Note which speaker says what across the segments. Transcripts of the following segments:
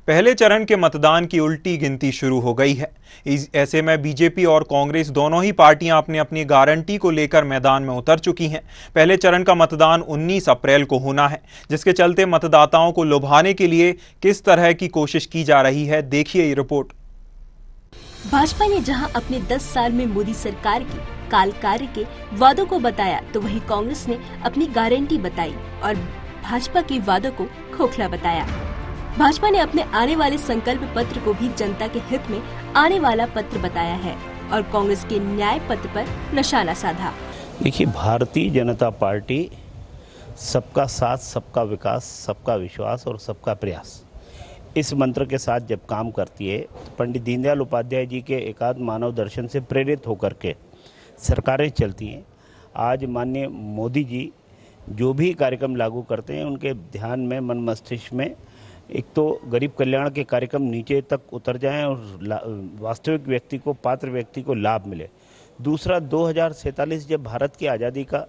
Speaker 1: पहले चरण के मतदान की उल्टी गिनती शुरू हो गई है। ऐसे में बीजेपी और कांग्रेस दोनों ही पार्टियां अपनी अपनी गारंटी को लेकर मैदान में उतर चुकी हैं। पहले चरण का मतदान 19 अप्रैल को होना है, जिसके चलते मतदाताओं को लुभाने के लिए किस तरह की कोशिश की जा रही है, देखिए ये रिपोर्ट।
Speaker 2: भाजपा ने जहां अपने 10 साल में मोदी सरकार की काल कार्य के वादों को बताया, तो वहीं कांग्रेस ने अपनी गारंटी बताई और भाजपा के वादों को खोखला बताया। भाजपा ने अपने आने वाले संकल्प पत्र को भी जनता के हित में आने वाला पत्र बताया है और कांग्रेस के न्याय पत्र पर निशाना साधा।
Speaker 3: देखिए, भारतीय जनता पार्टी सबका साथ, सबका विकास, सबका विश्वास और सबका प्रयास, इस मंत्र के साथ जब काम करती है, पंडित दीनदयाल उपाध्याय जी के एकात्म मानव दर्शन से प्रेरित होकर के सरकारें चलती हैं। आज माननीय मोदी जी जो भी कार्यक्रम लागू करते हैं, उनके ध्यान में, मन मस्तिष्क में एक तो गरीब कल्याण के कार्यक्रम नीचे तक उतर जाएं और वास्तविक व्यक्ति को, पात्र व्यक्ति को लाभ मिले। दूसरा, 2047 जब भारत की आज़ादी का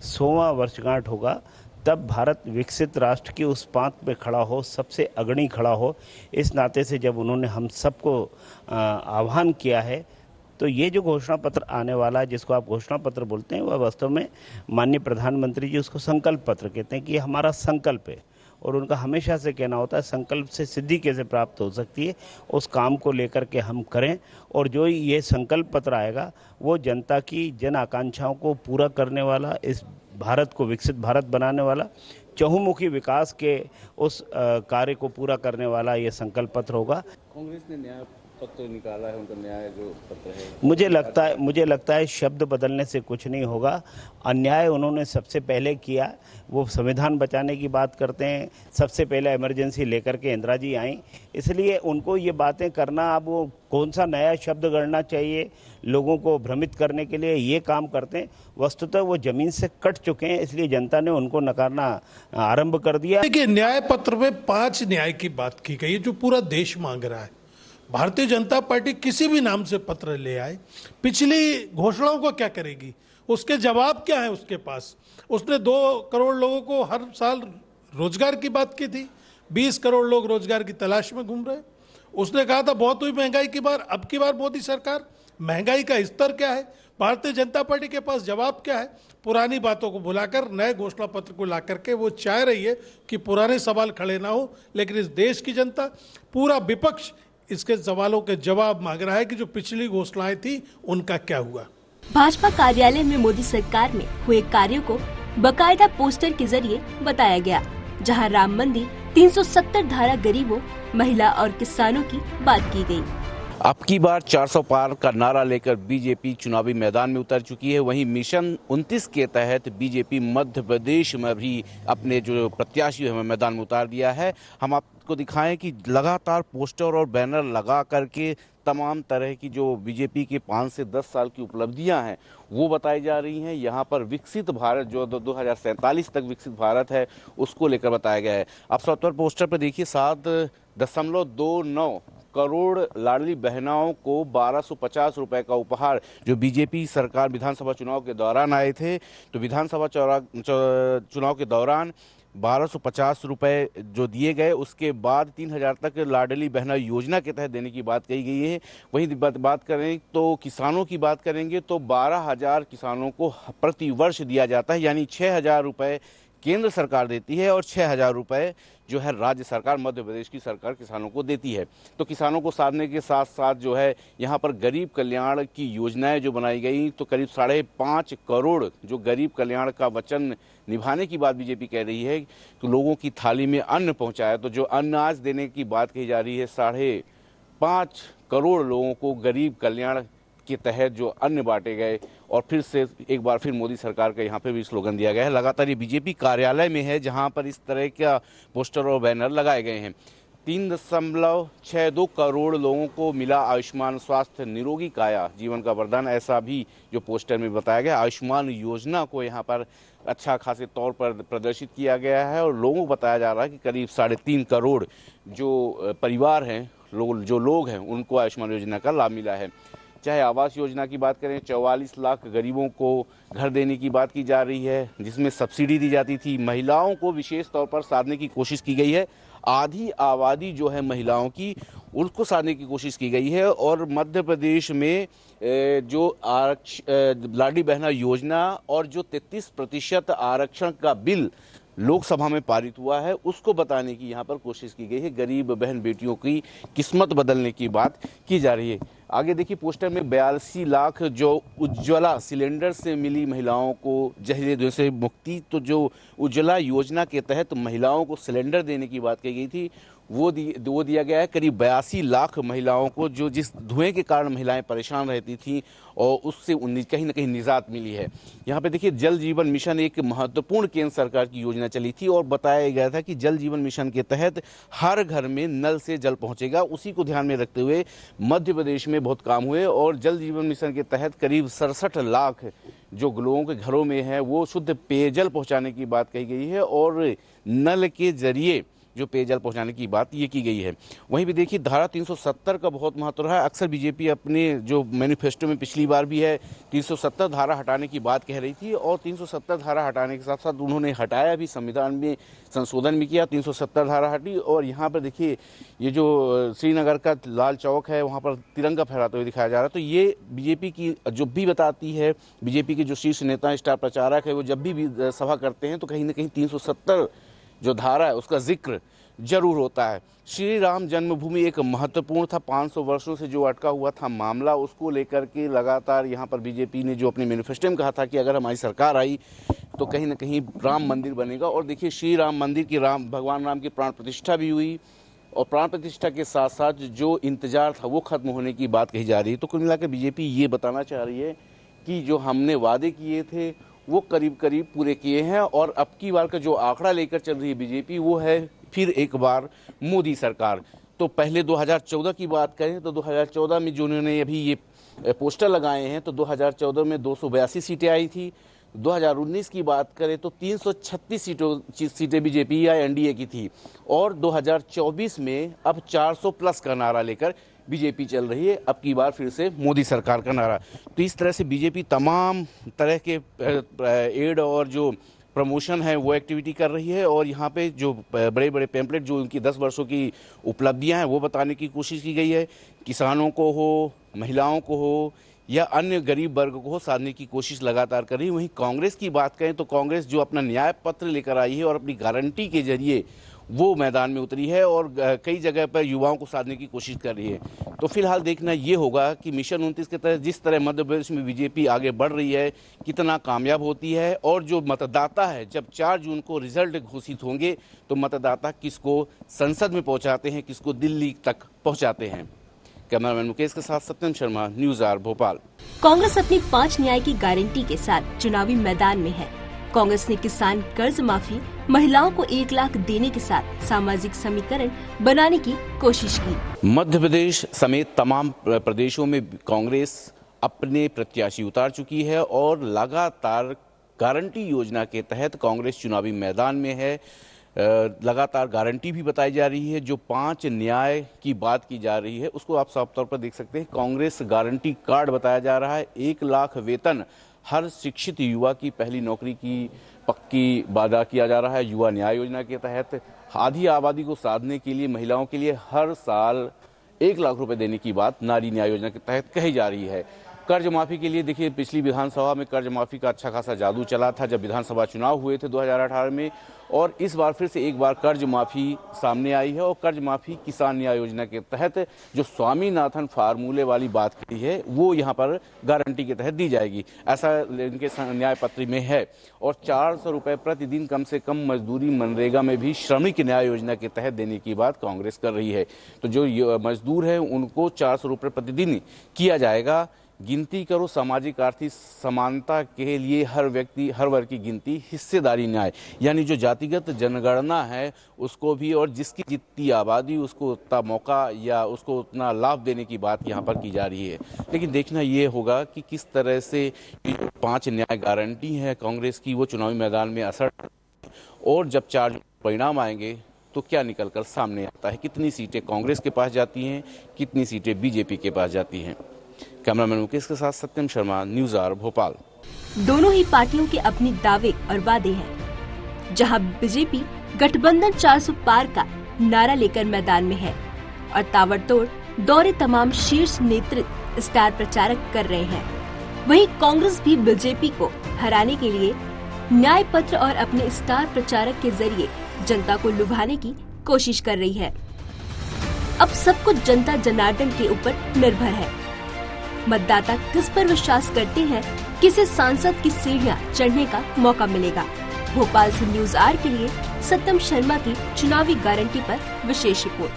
Speaker 3: 100वां वर्षगांठ होगा, तब भारत विकसित राष्ट्र की उस पांत पे खड़ा हो, सबसे अग्रणी खड़ा हो। इस नाते से जब उन्होंने हम सबको आह्वान किया है, तो ये जो घोषणा पत्र आने वाला है, जिसको आप घोषणा पत्र बोलते हैं, वह वास्तव में माननीय प्रधानमंत्री जी उसको संकल्प पत्र कहते हैं कि ये हमारा संकल्प है। और उनका हमेशा से कहना होता है, संकल्प से सिद्धि कैसे प्राप्त हो सकती है, उस काम को लेकर के हम करें। और जो ये संकल्प पत्र आएगा, वो जनता की जन आकांक्षाओं को पूरा करने वाला, इस भारत को विकसित भारत बनाने वाला, चहुमुखी विकास के उस कार्य को पूरा करने वाला ये संकल्प पत्र होगा।
Speaker 4: कांग्रेस ने न्याय पत्र निकाला है, उनका न्याय जो पत्र है,
Speaker 3: मुझे लगता है शब्द बदलने से कुछ नहीं होगा। अन्याय उन्होंने सबसे पहले किया, वो संविधान बचाने की बात करते हैं। सबसे पहले इमरजेंसी लेकर के इंदिरा जी आई, इसलिए उनको ये बातें करना, अब वो कौन सा नया शब्द गढ़ना चाहिए लोगों को भ्रमित करने के लिए, ये काम करते हैं। वस्तुतः वो जमीन से कट चुके हैं, इसलिए जनता ने उनको नकारना आरंभ कर दिया।
Speaker 5: देखिए, न्याय पत्र में 5 न्याय की बात की गई है जो पूरा देश मांग रहा है। भारतीय जनता पार्टी किसी भी नाम से पत्र ले आए, पिछली घोषणाओं को क्या करेगी, उसके जवाब क्या है उसके पास। उसने 2 करोड़ लोगों को हर साल रोजगार की बात की थी, 20 करोड़ लोग रोजगार की तलाश में घूम रहे। उसने कहा था बहुत हुई महंगाई की बार, अब की बार मोदी सरकार, महंगाई का स्तर क्या है, भारतीय जनता पार्टी के पास जवाब क्या है। पुरानी बातों को भुलाकर नए घोषणा पत्र को ला करके वो चाह रही है कि पुराने सवाल खड़े ना हो, लेकिन इस देश की जनता, पूरा विपक्ष इसके सवालों के जवाब मांग रहा है कि जो पिछली घोषणाएं थी उनका क्या हुआ।
Speaker 2: भाजपा कार्यालय में मोदी सरकार में हुए कार्यों को बकायदा पोस्टर के जरिए बताया गया, जहां राम मंदिर, 370 धारा, गरीबों, महिला और किसानों की बात की गई।
Speaker 4: अब की बार 400 पार का नारा लेकर बीजेपी चुनावी मैदान में उतर चुकी है। वहीं मिशन 29 के तहत बीजेपी मध्य प्रदेश में भी अपने जो प्रत्याशी है मैदान में उतार दिया है। हम आपको दिखाएं कि लगातार पोस्टर और बैनर लगा करके तमाम तरह की जो बीजेपी के 5 से 10 साल की उपलब्धियां हैं वो बताई जा रही हैं। यहाँ पर विकसित भारत जो 2047 तक विकसित भारत है उसको लेकर बताया गया है। आप सब पर पोस्टर पर देखिए, 7.29 करोड़ लाडली बहनाओं को 1250 रुपए का उपहार जो बीजेपी सरकार विधानसभा चुनाव के दौरान आए थे, तो विधानसभा चुनाव के दौरान 1250 रुपए जो दिए गए, उसके बाद 3000 तक लाडली बहना योजना के तहत देने की बात कही गई है। वहीं बात करें तो किसानों की बात करेंगे तो 12,000 किसानों को प्रति वर्ष दिया जाता है, यानी 6,000 रुपए केंद्र सरकार देती है और 6,000 रुपए जो है राज्य सरकार, मध्य प्रदेश की सरकार किसानों को देती है। तो किसानों को साधने के साथ साथ जो है यहाँ पर गरीब कल्याण की योजनाएं जो बनाई गई, तो करीब 5.5 करोड़ जो गरीब कल्याण का वचन निभाने की बात बीजेपी कह रही है, तो लोगों की थाली में अन्न पहुंचाया। तो जो अनाज देने की बात कही जा रही है, 5.5 करोड़ लोगों को गरीब कल्याण के तहत जो अन्न बांटे गए। और फिर से एक बार फिर मोदी सरकार का यहाँ पे भी स्लोगन दिया गया है। लगातार ये बीजेपी कार्यालय में है जहाँ पर इस तरह का पोस्टर और बैनर लगाए गए हैं। 3.62 करोड़ लोगों को मिला आयुष्मान स्वास्थ्य निरोगी काया जीवन का वरदान, ऐसा भी जो पोस्टर में बताया गया। आयुष्मान योजना को यहाँ पर अच्छा खासे तौर पर प्रदर्शित किया गया है और लोगों को बताया जा रहा है कि करीब 3.5 करोड़ जो परिवार हैं, जो लोग हैं, उनको आयुष्मान योजना का लाभ मिला है। चाहे आवास योजना की बात करें, 44 लाख गरीबों को घर देने की बात की जा रही है, जिसमें सब्सिडी दी जाती थी। महिलाओं को विशेष तौर पर साधने की कोशिश की गई है। आधी आबादी जो है महिलाओं की, उसको साधने की कोशिश की गई है। और मध्य प्रदेश में जो लाडली बहना योजना और जो 33% आरक्षण का बिल लोकसभा में पारित हुआ है, उसको बताने की यहाँ पर कोशिश की गई है। गरीब बहन बेटियों की किस्मत बदलने की बात की जा रही है। आगे देखिए पोस्टर में 82 लाख जो उज्ज्वला सिलेंडर से मिली महिलाओं को जहरीले से मुक्ति। तो जो उज्ज्वला योजना के तहत महिलाओं को सिलेंडर देने की बात कही गई थी, वो दिया गया है। करीब 82 लाख महिलाओं को, जो जिस धुएं के कारण महिलाएं परेशान रहती थीं, और उससे कहीं ना कहीं निजात मिली है। यहाँ पे देखिए जल जीवन मिशन एक महत्वपूर्ण केंद्र सरकार की योजना चली थी और बताया गया था कि जल जीवन मिशन के तहत हर घर में नल से जल पहुंचेगा। उसी को ध्यान में रखते हुए मध्य प्रदेश में बहुत काम हुए और जल जीवन मिशन के तहत करीब 67 लाख जो लोगों के घरों में है वो शुद्ध पेयजल पहुंचाने की बात कही गई है और नल के जरिए जो पेयजल पहुंचाने की बात ये की गई है। वहीं भी देखिए धारा 370 का बहुत महत्व रहा है। अक्सर बीजेपी अपने जो मैनिफेस्टो में पिछली बार भी है 370 धारा हटाने की बात कह रही थी और 370 धारा हटाने के साथ साथ उन्होंने हटाया भी, संविधान में संशोधन भी किया, 370 धारा हटी। और यहाँ पर देखिए ये जो श्रीनगर का लाल चौक है वहाँ पर तिरंगा फहराते हुए दिखाया जा रहा है। तो ये बीजेपी की जो भी बताती है, बीजेपी के जो शीर्ष नेता स्टार प्रचारक है वो जब भी सभा करते हैं तो कहीं ना कहीं 370 जो धारा है उसका जिक्र जरूर होता है। श्री राम जन्मभूमि एक महत्वपूर्ण था, 500 वर्षों से जो अटका हुआ था मामला, उसको लेकर के लगातार यहाँ पर बीजेपी ने जो अपने मैनिफेस्टो में कहा था कि अगर हमारी सरकार आई तो कहीं ना कहीं राम मंदिर बनेगा। और देखिए श्री राम मंदिर की भगवान राम की प्राण प्रतिष्ठा भी हुई और प्राण प्रतिष्ठा के साथ साथ जो इंतजार था वो खत्म होने की बात कही जा रही है। तो कुल मिलाकर बीजेपी ये बताना चाह रही है कि जो हमने वादे किए थे वो करीब करीब पूरे किए हैं। और अब की बार का जो आंकड़ा लेकर चल रही है बीजेपी वो है फिर एक बार मोदी सरकार। तो पहले 2014 की बात करें तो 2014 में जो उन्होंने अभी ये पोस्टर लगाए हैं तो 2014 में 282 सीटें आई थी। 2019 की बात करें तो 336 सीटें बीजेपी या एनडीए की थी और 2024 में अब 400 प्लस का नारा लेकर बीजेपी चल रही है। अब की बार फिर से मोदी सरकार का नारा। तो इस तरह से बीजेपी तमाम तरह के एड और जो प्रमोशन है वो एक्टिविटी कर रही है और यहाँ पे जो बड़े बड़े पैम्पलेट जो उनकी 10 वर्षों की उपलब्धियां हैं वो बताने की कोशिश की गई है। किसानों को हो, महिलाओं को हो या अन्य गरीब वर्ग को साधने की कोशिश लगातार कर रही है। वहीं कांग्रेस की बात करें तो कांग्रेस जो अपना न्याय पत्र लेकर आई है और अपनी गारंटी के जरिए वो मैदान में उतरी है और कई जगह पर युवाओं को साधने की कोशिश कर रही है। तो फिलहाल देखना ये होगा कि मिशन 29 के तहत जिस तरह मध्य प्रदेश में बीजेपी आगे बढ़ रही है कितना कामयाब होती है और जो मतदाता है जब 4 जून को रिजल्ट घोषित होंगे तो मतदाता किसको संसद में पहुंचाते हैं, किसको दिल्ली तक पहुंचाते हैं। कैमरामैन मुकेश के साथ सत्यम शर्मा, न्यूज़ आवर भोपाल।
Speaker 2: कांग्रेस अपनी 5 न्याय की गारंटी के साथ चुनावी मैदान में है। कांग्रेस ने किसान कर्ज माफी, महिलाओं को 1 लाख देने के साथ सामाजिक समीकरण बनाने की कोशिश की।
Speaker 4: मध्य प्रदेश समेत तमाम प्रदेशों में कांग्रेस अपने प्रत्याशी उतार चुकी है और लगातार गारंटी योजना के तहत कांग्रेस चुनावी मैदान में है। लगातार गारंटी भी बताई जा रही है। जो 5 न्याय की बात की जा रही है उसको आप साफ तौर पर देख सकते हैं। कांग्रेस गारंटी कार्ड बताया जा रहा है, 1 लाख वेतन हर शिक्षित युवा की पहली नौकरी की पक्की वादा किया जा रहा है। युवा न्याय योजना के तहत आधी आबादी को साधने के लिए महिलाओं के लिए हर साल 1 लाख रुपए देने की बात नारी न्याय योजना के तहत कही जा रही है। कर्ज माफी के लिए देखिए पिछली विधानसभा में कर्ज माफी का अच्छा खासा जादू चला था जब विधानसभा चुनाव हुए थे 2018 में और इस बार फिर से एक बार कर्ज माफी सामने आई है और कर्ज माफी किसान न्याय योजना के तहत जो स्वामीनाथन फार्मूले वाली बात की है वो यहाँ पर गारंटी के तहत दी जाएगी, ऐसा इनके न्याय पत्र में है। और 400 रुपए प्रतिदिन कम से कम मजदूरी मनरेगा में भी श्रमिक न्याय योजना के तहत देने की बात कांग्रेस कर रही है। तो जो मजदूर है उनको 400 रुपए प्रतिदिन किया जाएगा। गिनती करो सामाजिक आर्थिक समानता के लिए हर व्यक्ति हर वर्ग की गिनती, हिस्सेदारी न्याय यानी जो जातिगत जनगणना है उसको भी और जिसकी जितनी आबादी उसको उतना मौका या उसको उतना लाभ देने की बात यहाँ पर की जा रही है। लेकिन देखना ये होगा कि किस तरह से 5 न्याय गारंटी है कांग्रेस की वो चुनावी मैदान में असर और जब 4 परिणाम आएंगे तो क्या निकलकर सामने आता है, कितनी सीटें कांग्रेस के पास जाती हैं, कितनी सीटें बीजेपी के पास जाती हैं। कैमरामैन मुकेश के साथ सत्यम शर्मा, न्यूज़ आवर भोपाल।
Speaker 2: दोनों ही पार्टियों के अपने दावे और वादे हैं। जहां बीजेपी गठबंधन 400 पार का नारा लेकर मैदान में है और ताबड़तोड़ दौरे तमाम शीर्ष नेतृत्व स्टार प्रचारक कर रहे हैं। वहीं कांग्रेस भी बीजेपी को हराने के लिए न्याय पत्र और अपने स्टार प्रचारक के जरिए जनता को लुभाने की कोशिश कर रही है। अब सब कुछ जनता जनार्दन के ऊपर निर्भर है। मतदाता किस पर विश्वास करते हैं, किसे सांसद की सीढ़ियां चढ़ने का मौका मिलेगा। भोपाल से न्यूज़ आर के लिए सत्यम शर्मा की चुनावी गारंटी पर विशेष रिपोर्ट।